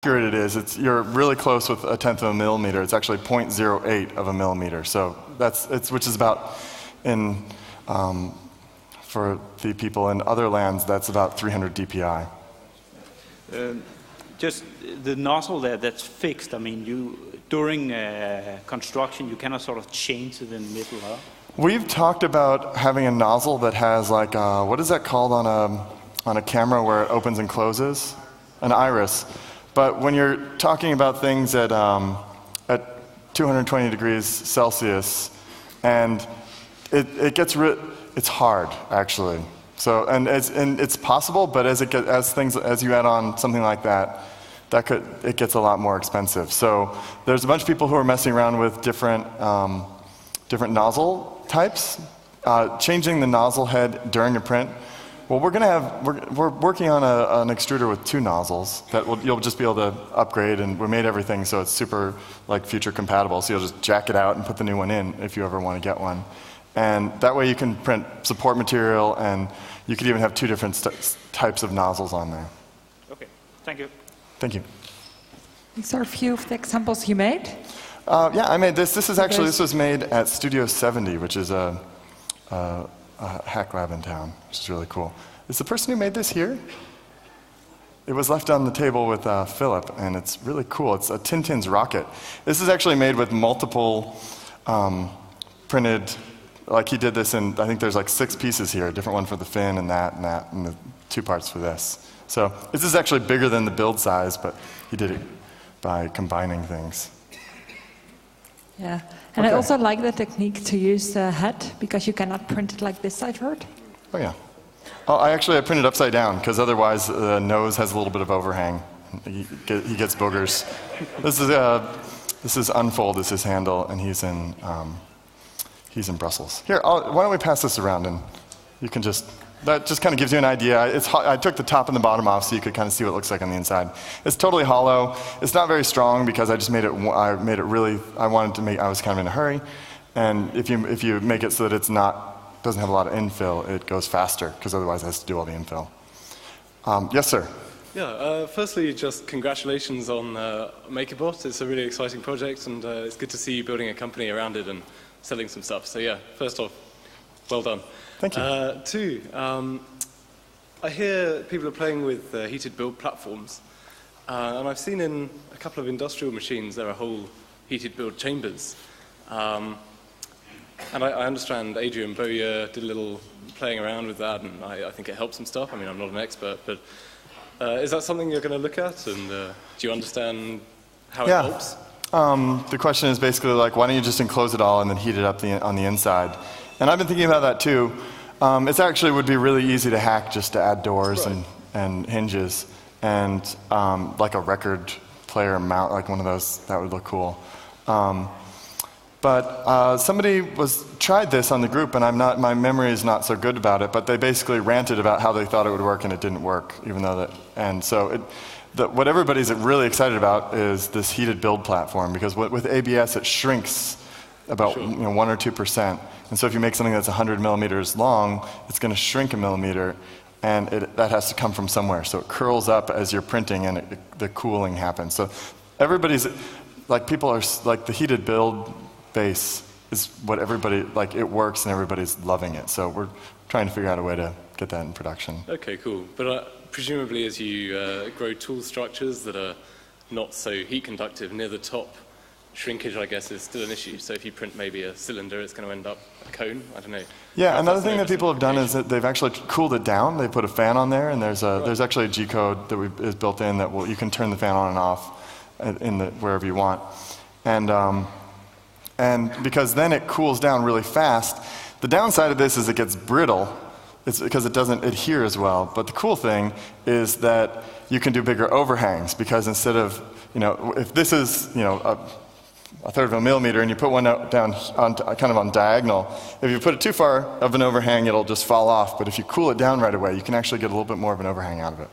accurate it is, you're really close with 1/10 of a millimeter. It's actually 0.08 of a millimeter. So which is about, for the people in other lands, that's about 300 DPI. Just the nozzle there that's fixed, I mean, during construction, you cannot sort of change it in the middle, huh? We've talked about having a nozzle that has like, what is that called on a camera where it opens and closes? An iris. But when you're talking about things at 220 degrees Celsius, and it's hard actually. So it's possible, but as you add on something like that, it gets a lot more expensive. So there's a bunch of people who are messing around with different nozzle types, changing the nozzle head during a print. Well, we're working on an extruder with 2 nozzles that you'll just be able to upgrade, and we made everything so it's super like future compatible. So you'll just jack it out and put the new one in if you ever want to get one. And that way you can print support material, and you could even have 2 different types of nozzles on there. Okay, thank you. Thank you. These are a few of the examples you made. Yeah, I made this. This was made at Studio 70, which is a hack lab in town, which is really cool. Is the person who made this here? It was left on the table with Philip, and it's really cool. It's a Tintin's rocket. This is actually made with multiple printed, like he did this in, I think there's like 6 pieces here, a different one for the fin and that, and the 2 parts for this. So this is actually bigger than the build size, but he did it by combining things. Yeah, and okay. I also like the technique to use the head, because you cannot print it like this, I've heard. Oh yeah. Oh, I printed upside down, because otherwise the nose has a little bit of overhang. He gets boogers. This is Unfold is his handle, and he's in Brussels. Here, why don't we pass this around, and you can that just kind of gives you an idea. I took the top and the bottom off so you could kind of see what it looks like on the inside. It's totally hollow. It's not very strong because I just made it. I was kind of in a hurry, and if you make it so that doesn't have a lot of infill, it goes faster, because otherwise it has to do all the infill. Yes, sir. Yeah. Firstly, just congratulations on MakerBot. It's a really exciting project, and it's good to see you building a company around it and selling some stuff. So yeah, first off, well done. Thank you. 2, I hear people are playing with heated build platforms, and I've seen in a couple of industrial machines there are whole heated build chambers. And I understand Adrian Bowyer did a little playing around with that, and I think it helps some stuff. I mean, I'm not an expert, but is that something you're going to look at, and do you understand how it helps? The question is basically like, why don't you just enclose it all and then heat it up on the inside? And I've been thinking about that too. It actually would be really easy to hack just to add doors and hinges, and like a record player mount, like one of those, that would look cool. But somebody tried this on the group, and my memory is not so good about it, but they basically ranted about how they thought it would work, and it didn't work, even though and so what everybody's really excited about is this heated build platform, because with ABS it shrinks about 1 or 2%. And so if you make something that's 100 millimeters long, it's going to shrink a millimeter, and that has to come from somewhere. So it curls up as you're printing, and the cooling happens. So people are like, the heated build base is what everybody, like, it works and everybody's loving it. So we're trying to figure out a way to get that in production. Okay, cool. But presumably as you grow tool structures that are not so heat conductive near the top, shrinkage, I guess, is still an issue. So if you print maybe a cylinder, it's going to end up a cone. I don't know. Yeah, another thing that people have done is that they've actually cooled it down. They put a fan on there, and there's actually a G-code that is built in that you can turn the fan on and off wherever you want. And because then it cools down really fast. The downside of this is it gets brittle. It's because it doesn't adhere as well. But the cool thing is that you can do bigger overhangs, because instead of, if this is, a 1/3 of a millimeter, and you put one down kind of on diagonal, if you put it too far of an overhang, it'll just fall off. But if you cool it down right away, you can actually get a little bit more of an overhang out of it.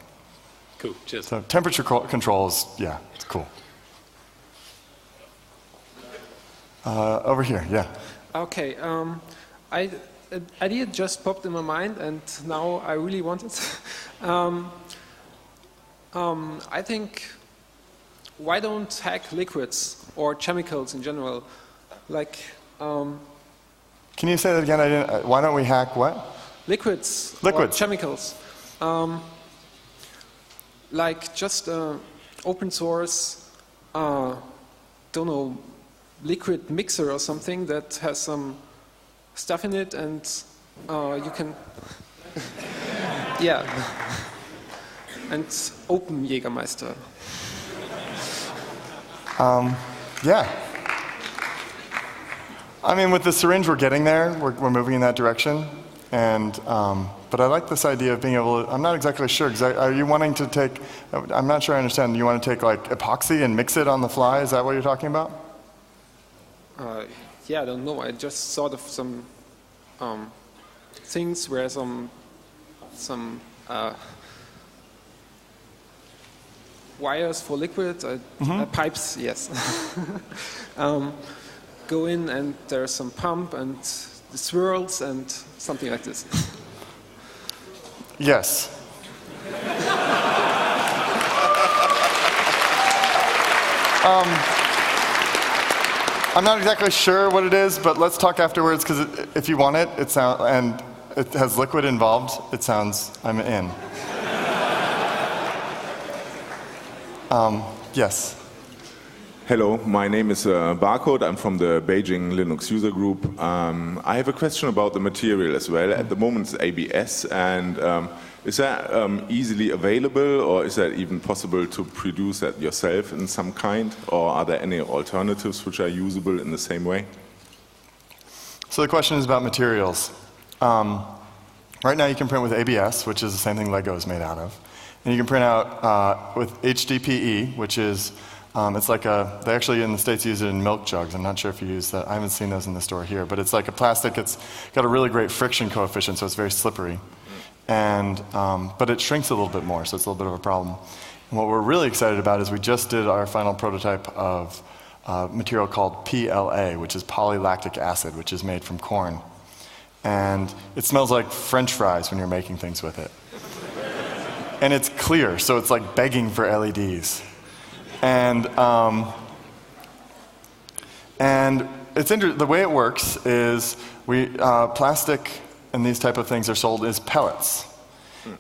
Cool, cheers. So temperature control is, yeah, it's cool. Over here, yeah. Okay, an idea just popped in my mind, and now I really want it. I think why don't hack liquids or chemicals in general? Like, Can you say that again? Why don't we hack what? Liquids. Liquids. Or chemicals. Like just open source, don't know, liquid mixer or something that has some stuff in it, and you can, yeah, and open Jägermeister. Yeah. I mean, with the syringe, we're getting there. We're moving in that direction. And, but I like this idea of being able to, I'm not exactly sure. Are you wanting to take, I'm not sure I understand. You want to take like epoxy and mix it on the fly? Is that what you're talking about? Yeah, I don't know. I just thought of some things where some wires for liquid, pipes, yes, go in, and there's some pump and the swirls and something like this. Yes. I'm not exactly sure what it is, but let's talk afterwards, because if you want it, and it has liquid involved, it sounds, I'm in. Yes. Hello, my name is Barcode. I'm from the Beijing Linux user group. I have a question about the material as well. At the moment it's ABS, and is that easily available, or is that even possible to produce that yourself in some kind, or are there any alternatives which are usable in the same way? So the question is about materials. Right now you can print with ABS, which is the same thing Lego is made out of. And you can print out with HDPE, which is, it's like they actually in the States use it in milk jugs. I'm not sure if you use that. I haven't seen those in the store here. But it's like a plastic. It's got a really great friction coefficient, so it's very slippery. And, but it shrinks a little bit more, so it's a little bit of a problem. And what we're really excited about is we just did our final prototype of material called PLA, which is polylactic acid, which is made from corn. And it smells like French fries when you're making things with it. And it's clear, so it's like begging for LEDs. And it's the way it works is plastic and these type of things are sold as pellets.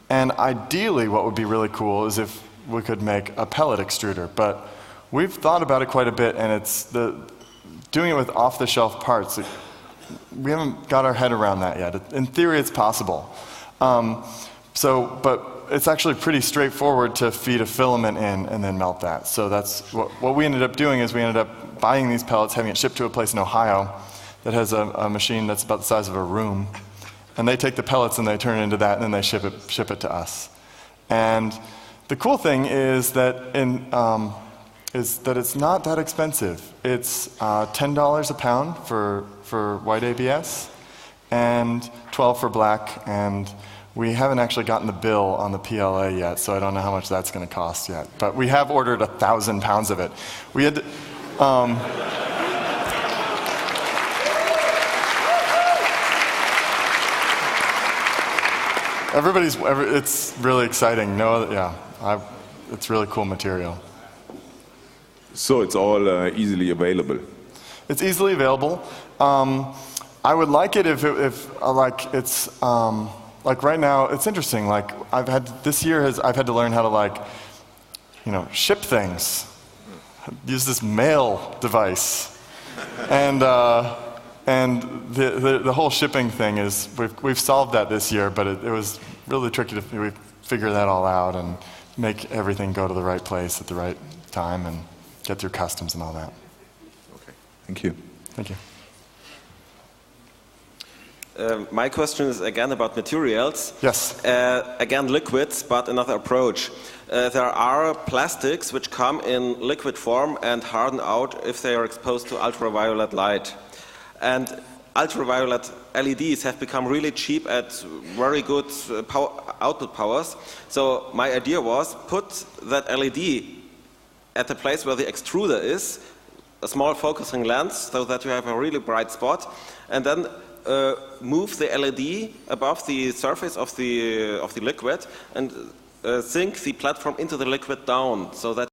And ideally, what would be really cool is if we could make a pellet extruder. But we've thought about it quite a bit, and it's doing it with off-the-shelf parts. We haven't got our head around that yet. In theory, it's possible. But it's actually pretty straightforward to feed a filament in and then melt that. So that's what we ended up doing is we ended up buying these pellets, having it shipped to a place in Ohio that has a machine that's about the size of a room. And they take the pellets and they turn it into that, and then they ship it to us. And the cool thing is that it's not that expensive. It's $10 a pound for white ABS and $12 for black. And we haven't actually gotten the bill on the PLA yet, so I don't know how much that's going to cost yet. But we have ordered 1,000 pounds of it. We had it's really exciting. It's really cool material. So it's all easily available? It's easily available. I would like it if it's like right now, it's interesting. Like I've had to learn how to ship things. Use this mail device, and the whole shipping thing is we've solved that this year, but it was really tricky to figure that all out and make everything go to the right place at the right time and get through customs and all that. Okay, thank you. Thank you. My question is again about materials. Yes. Again, liquids, but another approach. There are plastics which come in liquid form and harden out if they are exposed to ultraviolet light. And ultraviolet LEDs have become really cheap at very good output powers. So my idea was put that LED at the place where the extruder is, a small focusing lens, so that you have a really bright spot, and then move the LED above the surface of the liquid and sink the platform into the liquid down, so that